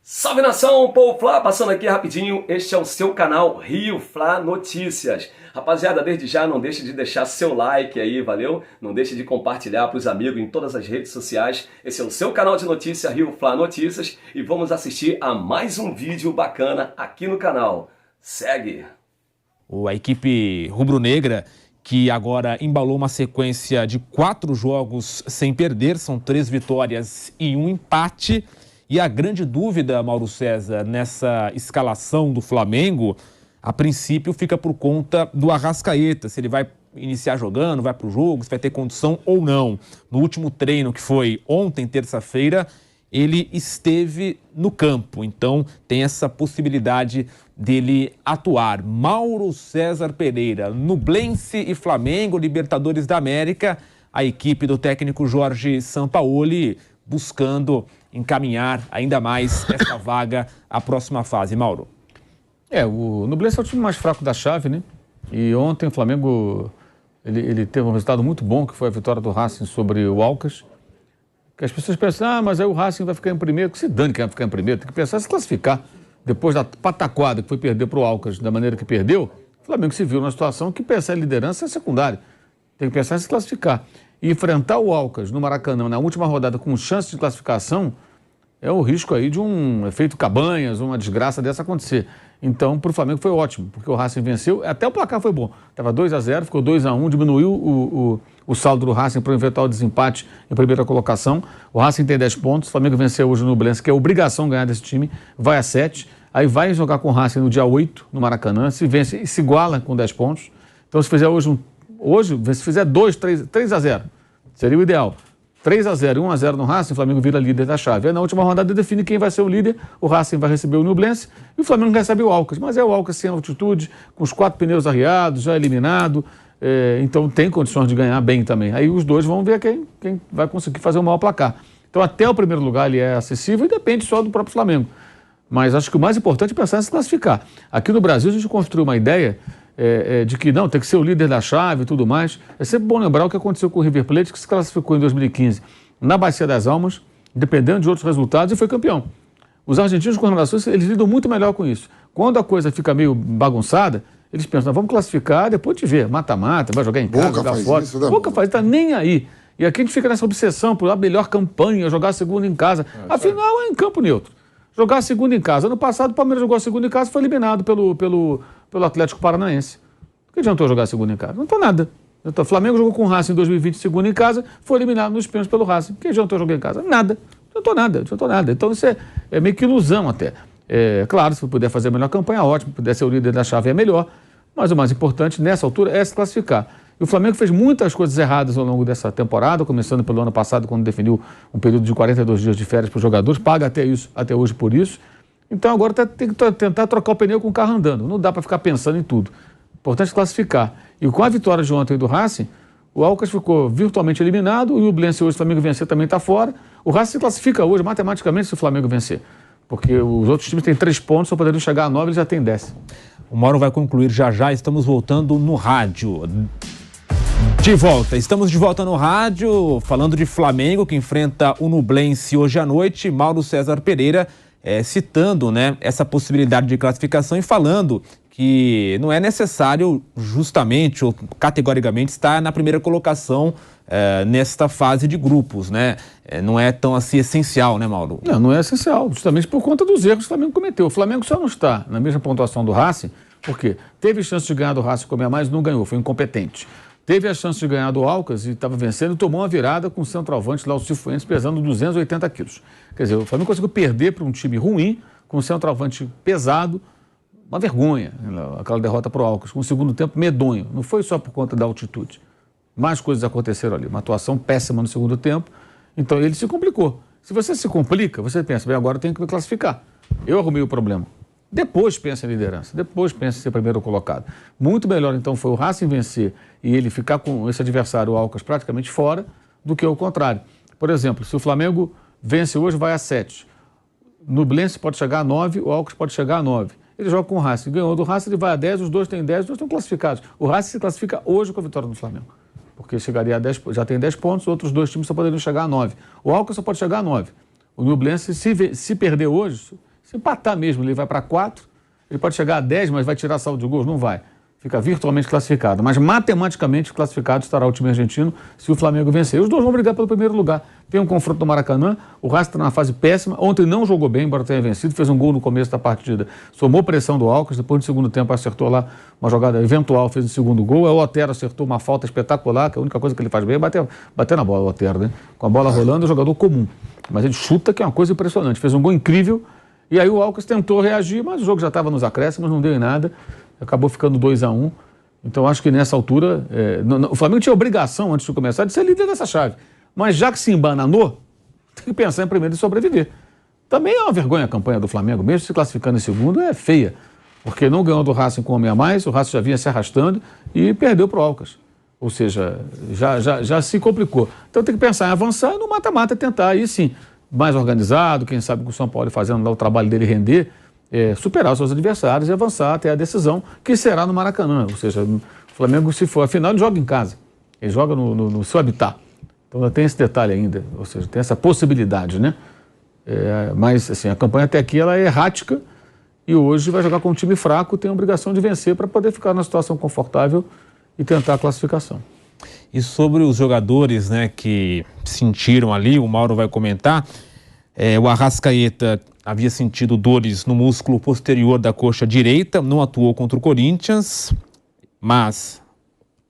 Salve nação, Povo Fla, passando aqui rapidinho, este é o seu canal Rio Fla Notícias. Rapaziada, desde já não deixe de deixar seu like aí, valeu? Não deixe de compartilhar para os amigos em todas as redes sociais. Esse é o seu canal de notícia Rio Fla Notícias e vamos assistir a mais um vídeo bacana aqui no canal. Segue! A equipe rubro-negra, que agora embalou uma sequência de 4 jogos sem perder, são 3 vitórias e 1 empate. E a grande dúvida, Mauro César, nessa escalação do Flamengo, a princípio fica por conta do Arrascaeta, se ele vai iniciar jogando, vai para o jogo, se vai ter condição ou não. No último treino, que foi ontem, terça-feira, ele esteve no campo, então tem essa possibilidade dele atuar. Mauro César Pereira, Nublense e Flamengo, Libertadores da América, a equipe do técnico Jorge Sampaoli buscando encaminhar ainda mais essa vaga à próxima fase. Mauro. O Nublense é o time mais fraco da chave, né? E ontem o Flamengo ele teve um resultado muito bom, que foi a vitória do Racing sobre o Alcas. Que as pessoas pensam, mas aí o Racing vai ficar em primeiro. Que se dane que vai ficar em primeiro, tem que pensar em se classificar. Depois da pataquada que foi perder para o Alcas da maneira que perdeu, o Flamengo se viu numa situação que pensar em liderança é secundário. Tem que pensar em se classificar. E enfrentar o Alcas no Maracanã na última rodada com chance de classificação é o risco aí de um efeito Cabanhas, uma desgraça dessa acontecer. Então, para o Flamengo foi ótimo, porque o Racing venceu, até o placar foi bom. Estava 2-0, ficou 2-1, diminuiu o saldo do Racing para enfrentar o desempate em primeira colocação. O Racing tem 10 pontos, o Flamengo venceu hoje no Nublense, que é obrigação ganhar desse time, vai a 7. Aí vai jogar com o Racing no dia 8, no Maracanã, se vence e se iguala com 10 pontos. Então, se fizer hoje se fizer 3-0, seria o ideal. 3-0 e 1-0 no Racing, o Flamengo vira líder da chave. Aí na última rodada define quem vai ser o líder, o Racing vai receber o Nublense e o Flamengo recebe o Alcas. Mas é o Alcas sem altitude, com os 4 pneus arriados, já eliminado, então tem condições de ganhar bem também. Aí os dois vão ver quem vai conseguir fazer o maior placar. Então até o primeiro lugar ele é acessível e depende só do próprio Flamengo. Mas acho que o mais importante é pensar em se classificar. Aqui no Brasil a gente construiu uma ideia de que não, tem que ser o líder da chave e tudo mais. É sempre bom lembrar o que aconteceu com o River Plate, que se classificou em 2015 na Bacia das Almas, dependendo de outros resultados, e foi campeão. Os argentinos com relações, eles lidam muito melhor com isso. Quando a coisa fica meio bagunçada, eles pensam, vamos classificar, depois te ver, mata-mata, vai jogar em casa, jogar fora. Boca faz, tá nem aí. E aqui a gente fica nessa obsessão por a melhor campanha, jogar a segunda em casa. Afinal, é em campo neutro. Jogar a segunda em casa. Ano passado, o Palmeiras jogou a segunda em casa e foi eliminado pelo Atlético Paranaense. O que adiantou jogar a segunda em casa? Não adiantou nada. O Flamengo jogou com o Racing em 2020, segunda em casa, foi eliminado nos pênaltis pelo Racing. O que adiantou jogar em casa? Nada. Não adiantou nada. Então isso é meio que ilusão até. Claro, se puder fazer a melhor campanha, ótimo. Se puder ser o líder da chave, é melhor. Mas o mais importante nessa altura é se classificar. E o Flamengo fez muitas coisas erradas ao longo dessa temporada, começando pelo ano passado, quando definiu um período de 42 dias de férias para os jogadores, paga até hoje por isso. Então agora tem que tentar trocar o pneu com o carro andando. Não dá para ficar pensando em tudo. Importante classificar. E com a vitória de ontem do Racing, o Alcas ficou virtualmente eliminado, e o Nublense hoje, se o Flamengo vencer, também está fora. O Racing se classifica hoje, matematicamente, se o Flamengo vencer. Porque os outros times têm 3 pontos, só poderiam chegar a 9, eles já têm 10. O Mauro vai concluir já, estamos voltando no rádio. Estamos de volta no rádio, falando de Flamengo, que enfrenta o Nublense hoje à noite. Mauro César Pereira citando, essa possibilidade de classificação e falando que não é necessário justamente ou categoricamente estar na primeira colocação nesta fase de grupos, não é tão assim essencial, Mauro? Não é essencial, justamente por conta dos erros que o Flamengo cometeu. O Flamengo só não está na mesma pontuação do Racing, porque teve chance de ganhar do Racing, comer mais, não ganhou, foi incompetente. Teve a chance de ganhar do Alcas e estava vencendo e tomou uma virada com o centroavante lá, o Cifuentes, pesando 280 quilos. Quer dizer, o Flamengo conseguiu perder para um time ruim, com o centroavante pesado, uma vergonha, aquela derrota para o Alcas, com o segundo tempo medonho. Não foi só por conta da altitude. Mais coisas aconteceram ali. Uma atuação péssima no segundo tempo. Então ele se complicou. Se você se complica, você pensa, bem, agora eu tenho que me classificar. Eu arrumei o problema. Depois pensa em liderança, depois pensa em ser primeiro colocado. Muito melhor, então, foi o Racing vencer e ele ficar com esse adversário, o Alcas, praticamente fora, do que o contrário. Por exemplo, se o Flamengo vence hoje, vai a 7. Nublense pode chegar a 9, o Alcas pode chegar a 9. Ele joga com o Racing. Ganhou do Racing, ele vai a 10, os dois têm 10, os dois estão classificados. O Racing se classifica hoje com a vitória do Flamengo. Porque chegaria a 10, já tem 10 pontos, os outros dois times só poderiam chegar a 9. O Alcas só pode chegar a 9. O Nublense, se perder hoje, Se empatar mesmo, ele vai para 4, ele pode chegar a 10, mas vai tirar saldo de gols? Não vai. Fica virtualmente classificado. Mas matematicamente classificado estará o time argentino se o Flamengo vencer. Os dois vão brigar pelo primeiro lugar. Tem um confronto no Maracanã, o Racing está numa fase péssima. Ontem não jogou bem, embora tenha vencido, fez um gol no começo da partida. Somou pressão do Alcas, depois do segundo tempo acertou lá uma jogada eventual, fez o segundo gol. O Otero acertou uma falta espetacular, que a única coisa que ele faz bem é bater na bola, o Otero, né? Com a bola rolando, é um jogador comum. Mas ele chuta, que é uma coisa impressionante. Fez um gol incrível, e aí o Alcas tentou reagir, mas o jogo já estava nos acréscimos, não deu em nada. Acabou ficando 2-1. Então, acho que nessa altura, o Flamengo tinha obrigação, antes de começar, de ser líder dessa chave. Mas já que se embananou, tem que pensar em primeiro em sobreviver. Também é uma vergonha a campanha do Flamengo, mesmo se classificando em segundo, é feia. Porque não ganhou do Racing com homem a mais, o Racing já vinha se arrastando e perdeu para o Alcas. Ou seja, já se complicou. Então tem que pensar em avançar e no mata-mata tentar, aí sim, mais organizado, quem sabe com o São Paulo fazendo lá o trabalho dele render, superar os seus adversários e avançar até a decisão, que será no Maracanã. Ou seja, o Flamengo, se for a final, ele joga em casa. Ele joga no seu habitat. Então ainda tem esse detalhe ainda, ou seja, tem essa possibilidade, né? Mas, assim, a campanha até aqui ela é errática e hoje vai jogar com um time fraco, tem a obrigação de vencer para poder ficar numa situação confortável e tentar a classificação. E sobre os jogadores, né, que sentiram ali, o Mauro vai comentar, o Arrascaeta havia sentido dores no músculo posterior da coxa direita, não atuou contra o Corinthians, mas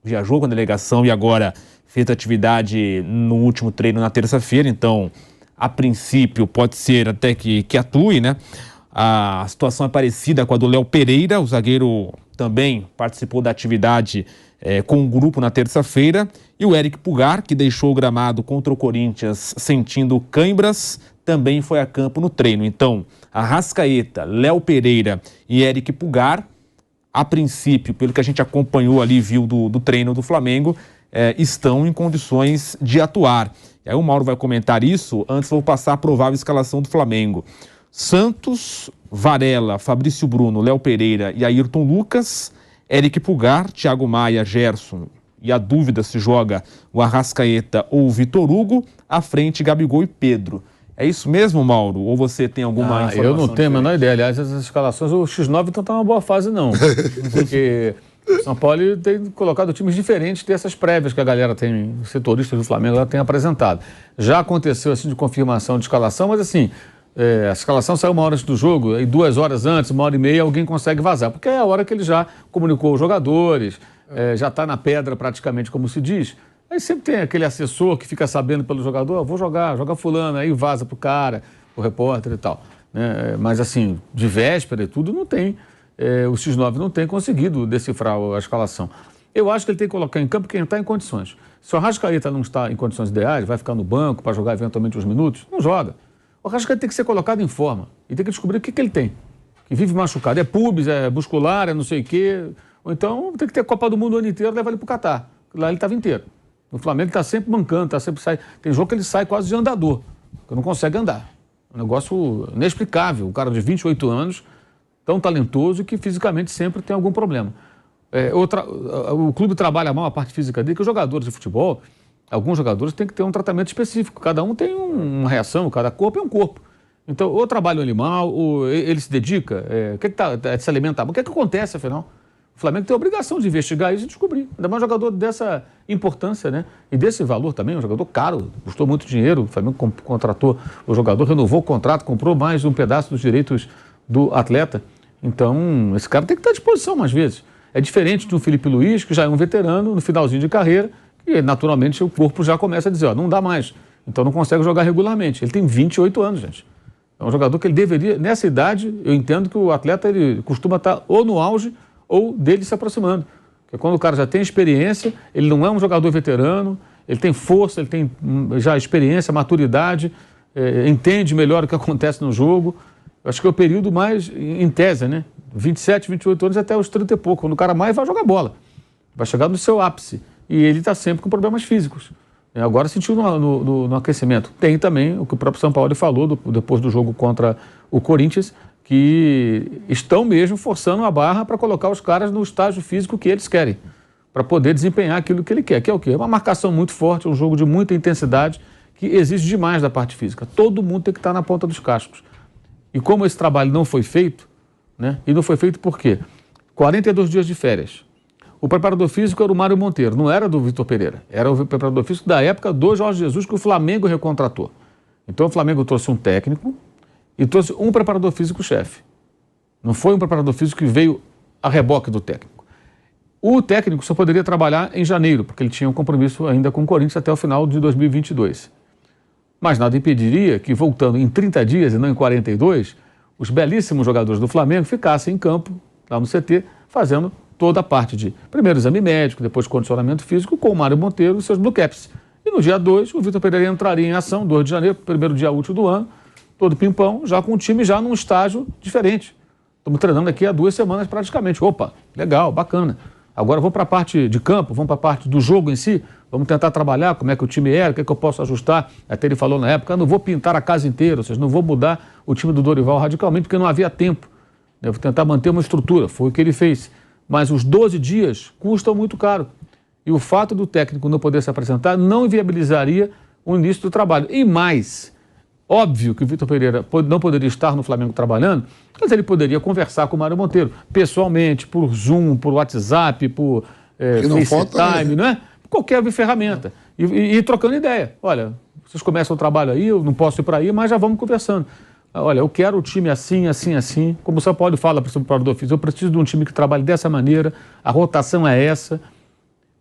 viajou com a delegação e agora fez atividade no último treino na terça-feira, então, a princípio, pode ser até que atue, né? A situação é parecida com a do Léo Pereira, o zagueiro também participou da atividade com o grupo na terça-feira, e o Eric Pulgar, que deixou o gramado contra o Corinthians sentindo cãibras, também foi a campo no treino. Então, Arrascaeta, Léo Pereira e Eric Pulgar, a princípio, pelo que a gente acompanhou ali, viu do treino do Flamengo, estão em condições de atuar. E aí o Mauro vai comentar isso, antes vou passar a provável escalação do Flamengo. Santos, Varela, Fabrício Bruno, Léo Pereira e Ayrton Lucas, Eric Pulgar, Thiago Maia, Gerson, e a dúvida se joga o Arrascaeta ou o Vitor Hugo, à frente Gabigol e Pedro. É isso mesmo, Mauro? Ou você tem alguma informação? Eu não tenho a menor ideia. Aliás, essas escalações, o X9 não está numa boa fase, não. Porque o São Paulo tem colocado times diferentes dessas prévias que a galera tem, os setoristas do Flamengo tem apresentado. Já aconteceu assim de confirmação de escalação, mas assim, a escalação saiu uma hora antes do jogo, aí 2 horas antes, 1h30, alguém consegue vazar. Porque é a hora que ele já comunicou os jogadores, já está na pedra praticamente, como se diz. Aí sempre tem aquele assessor que fica sabendo pelo jogador, vou joga fulano, aí vaza pro cara, pro repórter e tal. Né? Mas assim, de véspera e tudo, não tem. O X9 não tem conseguido decifrar a escalação. Eu acho que ele tem que colocar em campo quem está em condições. Se o Arrascaeta não está em condições ideais, vai ficar no banco para jogar eventualmente uns minutos, não joga. O Arrascaeta tem que ser colocado em forma e tem que descobrir o que ele tem. Que vive machucado. É pubis, é muscular, é não sei o quê. Ou então tem que ter Copa do Mundo o ano inteiro e levar ele para o Catar. Lá ele estava inteiro. No Flamengo ele está sempre mancando, sai. Tem jogo que ele sai quase de andador, porque não consegue andar. É um negócio inexplicável. Um cara de 28 anos, tão talentoso e que fisicamente sempre tem algum problema. O clube trabalha mal a parte física dele, que os jogadores de futebol, alguns jogadores têm que ter um tratamento específico. Cada um tem uma reação, cada corpo é um corpo. Então, ou trabalha ele mal, ou ele se dedica, se alimenta. O que é que acontece, afinal? O Flamengo tem a obrigação de investigar isso e descobrir. Ainda mais um jogador dessa importância, né? E desse valor também, um jogador caro, custou muito dinheiro. O Flamengo contratou o jogador, renovou o contrato, comprou mais um pedaço dos direitos do atleta. Então, esse cara tem que estar à disposição mais vezes. É diferente de um Felipe Luiz, que já é um veterano no finalzinho de carreira, e naturalmente o corpo já começa a dizer, não dá mais. Então não consegue jogar regularmente. Ele tem 28 anos, gente. É um jogador que ele deveria, nessa idade, eu entendo que o atleta ele costuma estar ou no auge ou dele se aproximando. Porque quando o cara já tem experiência, ele não é um jogador veterano, ele tem força, ele tem já experiência, maturidade, entende melhor o que acontece no jogo. Eu acho que é o período mais, em tese, né? 27, 28 anos até os 30 e pouco, quando o cara mais vai jogar bola. Vai chegar no seu ápice. E ele está sempre com problemas físicos. Agora sentiu no aquecimento. Tem também o que o próprio São Paulo falou depois do jogo contra o Corinthians, que estão mesmo forçando a barra para colocar os caras no estágio físico que eles querem, para poder desempenhar aquilo que ele quer, que é o quê? Uma marcação muito forte, um jogo de muita intensidade, que exige demais da parte física. Todo mundo tem que estar na ponta dos cascos. E como esse trabalho não foi feito, né? E não foi feito por quê? 42 dias de férias. O preparador físico era o Mário Monteiro, não era do Vitor Pereira. Era o preparador físico da época do Jorge Jesus, que o Flamengo recontratou. Então o Flamengo trouxe um técnico e trouxe um preparador físico-chefe. Não foi um preparador físico que veio a reboque do técnico. O técnico só poderia trabalhar em janeiro, porque ele tinha um compromisso ainda com o Corinthians até o final de 2022. Mas nada impediria que, voltando em 30 dias e não em 42, os belíssimos jogadores do Flamengo ficassem em campo, lá no CT, fazendo toda a parte de primeiro exame médico, depois condicionamento físico, com o Mário Monteiro e seus Blue Caps. E no dia 2, o Vitor Pereira entraria em ação, 2 de janeiro, primeiro dia útil do ano, todo pimpão, já com o time já num estágio diferente. Estamos treinando aqui há 2 semanas praticamente. Opa, legal, bacana. Agora vamos para a parte de campo, vamos para a parte do jogo em si, vamos tentar trabalhar como é que o time era, o que é que eu posso ajustar. Até ele falou na época, eu não vou pintar a casa inteira, ou seja, não vou mudar o time do Dorival radicalmente, porque não havia tempo. Eu vou tentar manter uma estrutura, foi o que ele fez. Mas os 12 dias custam muito caro. E o fato do técnico não poder se apresentar não inviabilizaria o início do trabalho. E mais, óbvio que o Vitor Pereira não poderia estar no Flamengo trabalhando, mas ele poderia conversar com o Mário Monteiro, pessoalmente, por Zoom, por WhatsApp, por FaceTime, não é? Qualquer ferramenta. E trocando ideia. Olha, vocês começam o trabalho aí, eu não posso ir para aí, mas já vamos conversando. Olha, eu quero o time assim, assim, assim. Como o São Paulo fala para o preparador físico, eu preciso de um time que trabalhe dessa maneira, a rotação é essa.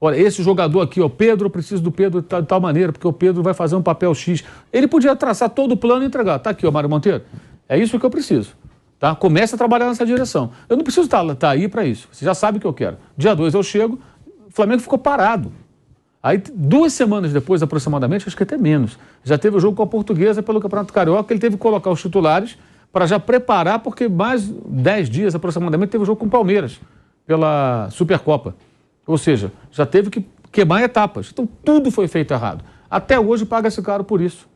Olha, esse jogador aqui, o Pedro, eu preciso do Pedro de tal maneira, porque o Pedro vai fazer um papel X. Ele podia traçar todo o plano e entregar. Tá aqui, ó, Mário Monteiro. É isso que eu preciso. Tá? Comece a trabalhar nessa direção. Eu não preciso estar aí para isso. Você já sabe o que eu quero. Dia 2 eu chego, o Flamengo ficou parado. Aí, 2 semanas depois, aproximadamente, acho que até menos, já teve o jogo com a Portuguesa pelo Campeonato Carioca, ele teve que colocar os titulares para já preparar, porque mais 10 dias, aproximadamente, teve o jogo com o Palmeiras, pela Supercopa. Ou seja, já teve que queimar etapas. Então, tudo foi feito errado. Até hoje, paga-se caro por isso.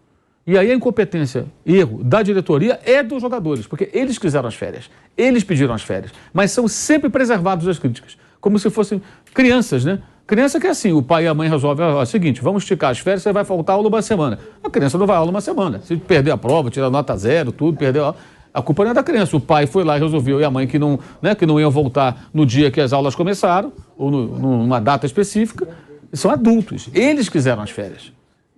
E aí a incompetência, erro da diretoria é dos jogadores, porque eles quiseram as férias, eles pediram as férias, mas são sempre preservados das críticas, como se fossem crianças, né? Criança que é assim, o pai e a mãe resolvem, ó, é o seguinte, vamos esticar as férias, você vai faltar aula uma semana. A criança não vai aula uma semana. Se perder a prova, tirar nota 0, tudo, perdeu a culpa não é da criança. O pai foi lá e resolveu, e a mãe que não iam voltar no dia que as aulas começaram, ou numa data específica, são adultos. Eles quiseram as férias.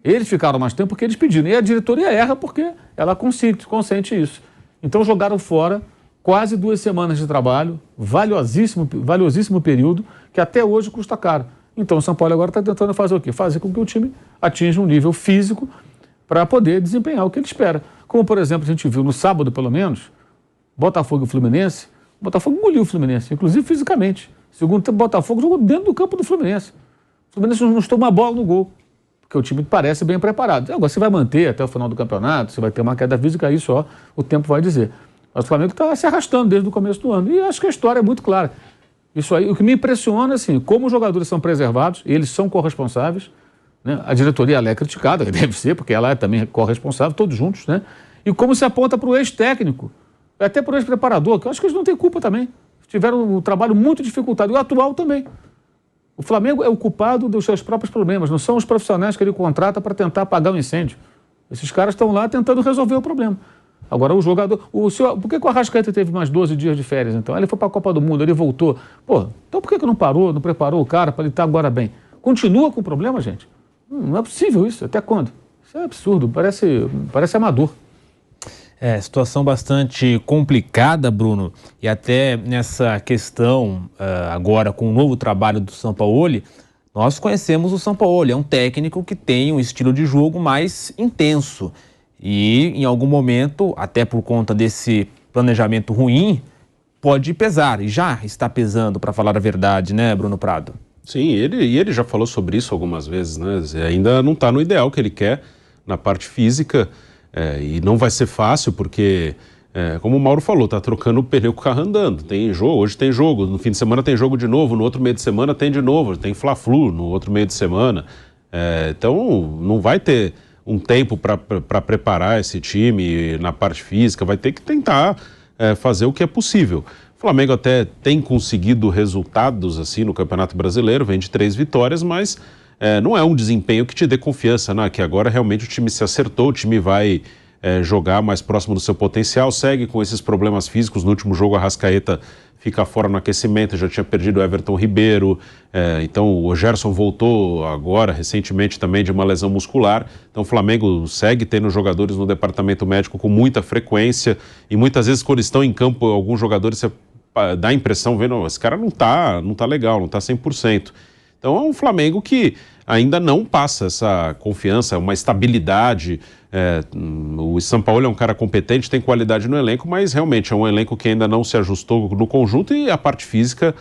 Eles ficaram mais tempo porque eles pediram. E a diretoria erra porque ela consente isso. Então jogaram fora quase 2 semanas de trabalho, valiosíssimo período, que até hoje custa caro. Então o São Paulo agora está tentando fazer o quê? Fazer com que o time atinja um nível físico para poder desempenhar o que ele espera. Como, por exemplo, a gente viu no sábado, pelo menos, Botafogo e Fluminense. O Botafogo engoliu o Fluminense, inclusive fisicamente. Segundo tempo, o Botafogo jogou dentro do campo do Fluminense. O Fluminense não estou uma bola no gol, porque o time parece bem preparado. Agora, você vai manter até o final do campeonato, você vai ter uma queda física, aí só o tempo vai dizer. Mas o Flamengo está se arrastando desde o começo do ano. E acho que a história é muito clara. Isso aí, o que me impressiona, assim, como os jogadores são preservados, eles são corresponsáveis, né? A diretoria ela é criticada, deve ser, porque ela é também corresponsável, todos juntos, né? E como se aponta para o ex-técnico, até para o ex-preparador, que eu acho que eles não têm culpa também. Tiveram um trabalho muito dificultado, e o atual também. O Flamengo é o culpado dos seus próprios problemas, não são os profissionais que ele contrata para tentar apagar o incêndio. Esses caras estão lá tentando resolver o problema. Agora, o jogador... por que o Arrascaeta teve mais 12 dias de férias, então? Ele foi para a Copa do Mundo, ele voltou. Pô, então por que não parou, não preparou o cara para ele estar agora bem? Continua com o problema, gente? Não é possível isso. Até quando? Isso é absurdo, parece amador. Situação bastante complicada, Bruno, e até nessa questão agora com o novo trabalho do Sampaoli, nós conhecemos o Sampaoli, é um técnico que tem um estilo de jogo mais intenso e em algum momento, até por conta desse planejamento ruim, pode pesar, e já está pesando, para falar a verdade, né, Bruno Prado? Sim, ele já falou sobre isso algumas vezes, né? Ainda não está no ideal que ele quer na parte física, e não vai ser fácil porque, como o Mauro falou, está trocando o pneu com o carro andando. Tem jogo, hoje tem jogo, no fim de semana tem jogo de novo, no outro meio de semana tem de novo, tem Fla-Flu no outro meio de semana. Então não vai ter um tempo para preparar esse time na parte física, vai ter que tentar fazer o que é possível. O Flamengo até tem conseguido resultados assim no Campeonato Brasileiro, vem de 3 vitórias, mas não é um desempenho que te dê confiança, né? Que agora realmente o time se acertou, o time vai jogar mais próximo do seu potencial, segue com esses problemas físicos. No último jogo, a Arrascaeta fica fora no aquecimento, já tinha perdido o Everton Ribeiro, então o Gerson voltou agora, recentemente também, de uma lesão muscular. Então o Flamengo segue tendo jogadores no departamento médico com muita frequência, e muitas vezes quando estão em campo, alguns jogadores, você dá a impressão, vendo, esse cara não tá legal, não tá 100%. Então é um Flamengo que ainda não passa essa confiança, uma estabilidade. O Sampaoli é um cara competente, tem qualidade no elenco, mas realmente é um elenco que ainda não se ajustou no conjunto, e a parte física,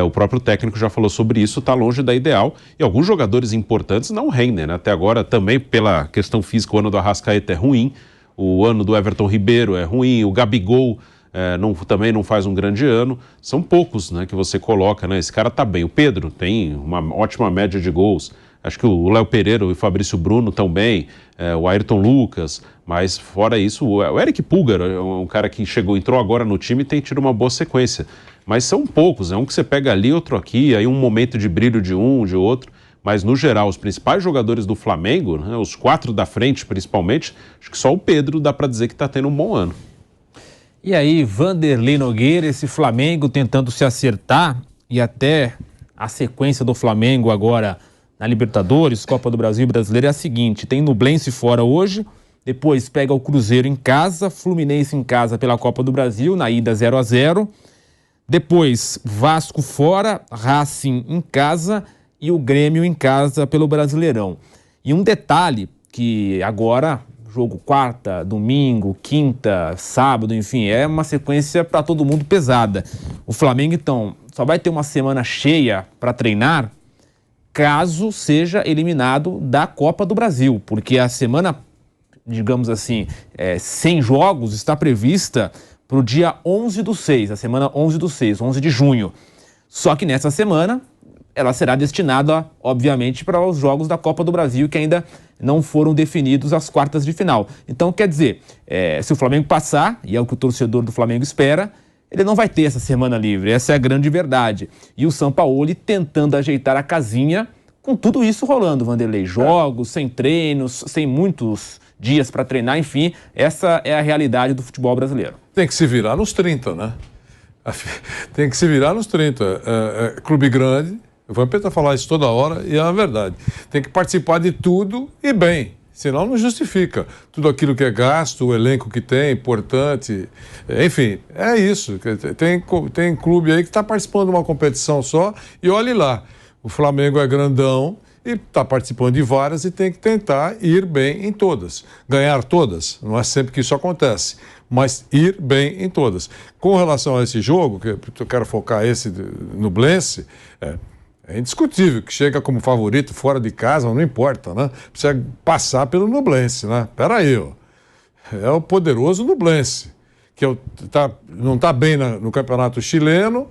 o próprio técnico já falou sobre isso, está longe da ideal, e alguns jogadores importantes não rendem, né? Até agora também pela questão física, o ano do Arrascaeta é ruim, o ano do Everton Ribeiro é ruim, o Gabigol também não faz um grande ano. São poucos, né, que você coloca, né? Esse cara tá bem. O Pedro tem uma ótima média de gols. Acho que o Léo Pereira e o Fabrício Bruno estão bem, o Ayrton Lucas, mas fora isso, o Eric Pulgar é um cara que entrou agora no time e tem tido uma boa sequência. Mas são poucos, um que você pega ali, outro aqui, aí um momento de brilho de um, de outro. Mas, no geral, os principais jogadores do Flamengo, né, os 4 da frente principalmente, acho que só o Pedro dá para dizer que está tendo um bom ano. E aí, Vanderlei Nogueira, esse Flamengo tentando se acertar, e até a sequência do Flamengo agora na Libertadores, Copa do Brasil e Brasileiro é a seguinte: tem Nublense fora hoje, depois pega o Cruzeiro em casa, Fluminense em casa pela Copa do Brasil, na ida 0-0, depois Vasco fora, Racing em casa e o Grêmio em casa pelo Brasileirão. E um detalhe que agora, jogo quarta, domingo, quinta, sábado, enfim, é uma sequência para todo mundo pesada. O Flamengo, então, só vai ter uma semana cheia para treinar caso seja eliminado da Copa do Brasil, porque a semana, digamos assim, sem jogos está prevista para o dia 11/6, a semana 11/6, 11 de junho. Só que nessa semana ela será destinada, obviamente, para os jogos da Copa do Brasil, que ainda não foram definidos as quartas de final. Então, quer dizer, se o Flamengo passar, e é o que o torcedor do Flamengo espera, ele não vai ter essa semana livre, essa é a grande verdade. E o Sampaoli tentando ajeitar a casinha com tudo isso rolando, Vanderlei. Jogos, sem treinos, sem muitos dias para treinar, enfim, essa é a realidade do futebol brasileiro. Tem que se virar nos 30, né? Tem que se virar nos 30. Clube grande, o Vampeta falar isso toda hora e é a verdade. Tem que participar de tudo e bem, senão não justifica. Tudo aquilo que é gasto, o elenco que tem, importante, enfim, é isso. Tem clube aí que está participando de uma competição só e olhe lá, o Flamengo é grandão e está participando de várias e tem que tentar ir bem em todas. Ganhar todas, não é sempre que isso acontece, mas ir bem em todas. Com relação a esse jogo, que eu quero focar esse Nublense, é indiscutível que chega como favorito fora de casa, não importa, né? Precisa passar pelo Nublense, né? Peraí, ó. É o poderoso Nublense, que não está bem no campeonato chileno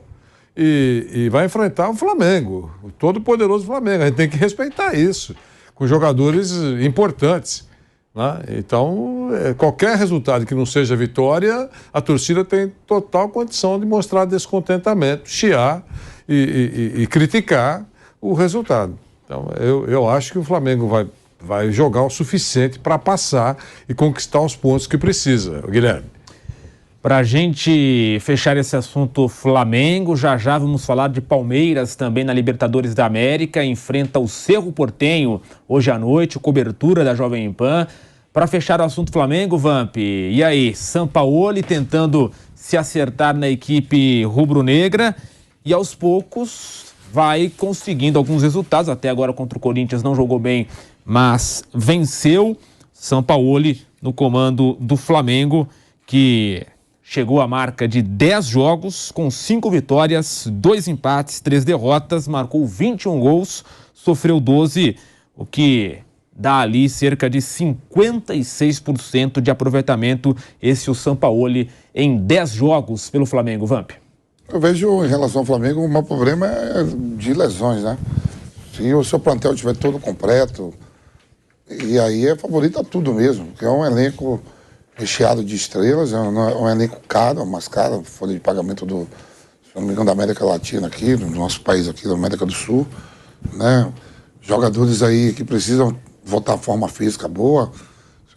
e vai enfrentar o Flamengo, o todo poderoso Flamengo. A gente tem que respeitar isso, com jogadores importantes, né? Então, qualquer resultado que não seja vitória, a torcida tem total condição de mostrar descontentamento, chiar e criticar o resultado. Então, eu acho que o Flamengo vai jogar o suficiente para passar e conquistar os pontos que precisa. Guilherme. Para a gente fechar esse assunto Flamengo, já vamos falar de Palmeiras também na Libertadores da América, enfrenta o Cerro Porteño hoje à noite, cobertura da Jovem Pan. Para fechar o assunto Flamengo, Vamp, e aí, Sampaoli tentando se acertar na equipe rubro-negra e aos poucos vai conseguindo alguns resultados, até agora contra o Corinthians não jogou bem, mas venceu. Sampaoli no comando do Flamengo, que chegou à marca de 10 jogos, com 5 vitórias, 2 empates, 3 derrotas, marcou 21 gols, sofreu 12, o que dá ali cerca de 56% de aproveitamento, esse o Sampaoli em 10 jogos pelo Flamengo, Vamp. Eu vejo em relação ao Flamengo, o maior problema é de lesões, né? Se o seu plantel estiver todo completo, e aí é favorito a tudo mesmo, porque é um elenco recheado de estrelas, é um elenco caro, mais caro, folha de pagamento se não me engano, da América Latina aqui, do nosso país aqui, da América do Sul, né? Jogadores aí que precisam voltar à forma física boa.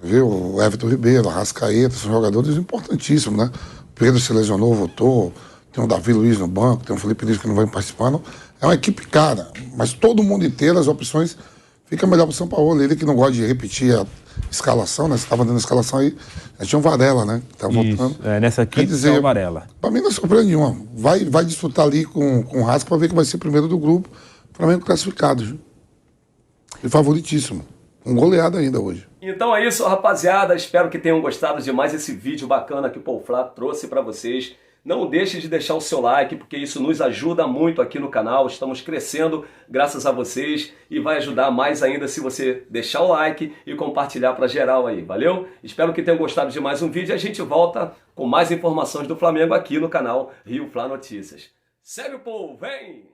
Viu? O Everton Ribeiro, o Arrascaeta, são jogadores importantíssimos, né? O Pedro se lesionou, voltou. Tem o Davi Luiz no banco, tem o Felipe Luiz que não vai participando. É uma equipe cara, mas todo mundo inteiro, as opções, fica melhor para o São Paulo. Ele que não gosta de repetir a escalação, né? Você estava dando a escalação aí, já tinha o Varela, né? Que tá voltando. Nessa aqui é o Varela. Para mim não é surpresa nenhuma. Vai disputar ali com o Rasca para ver que vai ser primeiro do grupo. Flamengo classificado, viu? E favoritíssimo. Um goleado ainda hoje. Então é isso, rapaziada. Espero que tenham gostado de mais esse vídeo bacana que o Paul Flá trouxe para vocês. Não deixe de deixar o seu like, porque isso nos ajuda muito aqui no canal. Estamos crescendo graças a vocês e vai ajudar mais ainda se você deixar o like e compartilhar para geral aí, valeu? Espero que tenham gostado de mais um vídeo e a gente volta com mais informações do Flamengo aqui no canal Rio Flá Notícias. Segue o Paul, vem!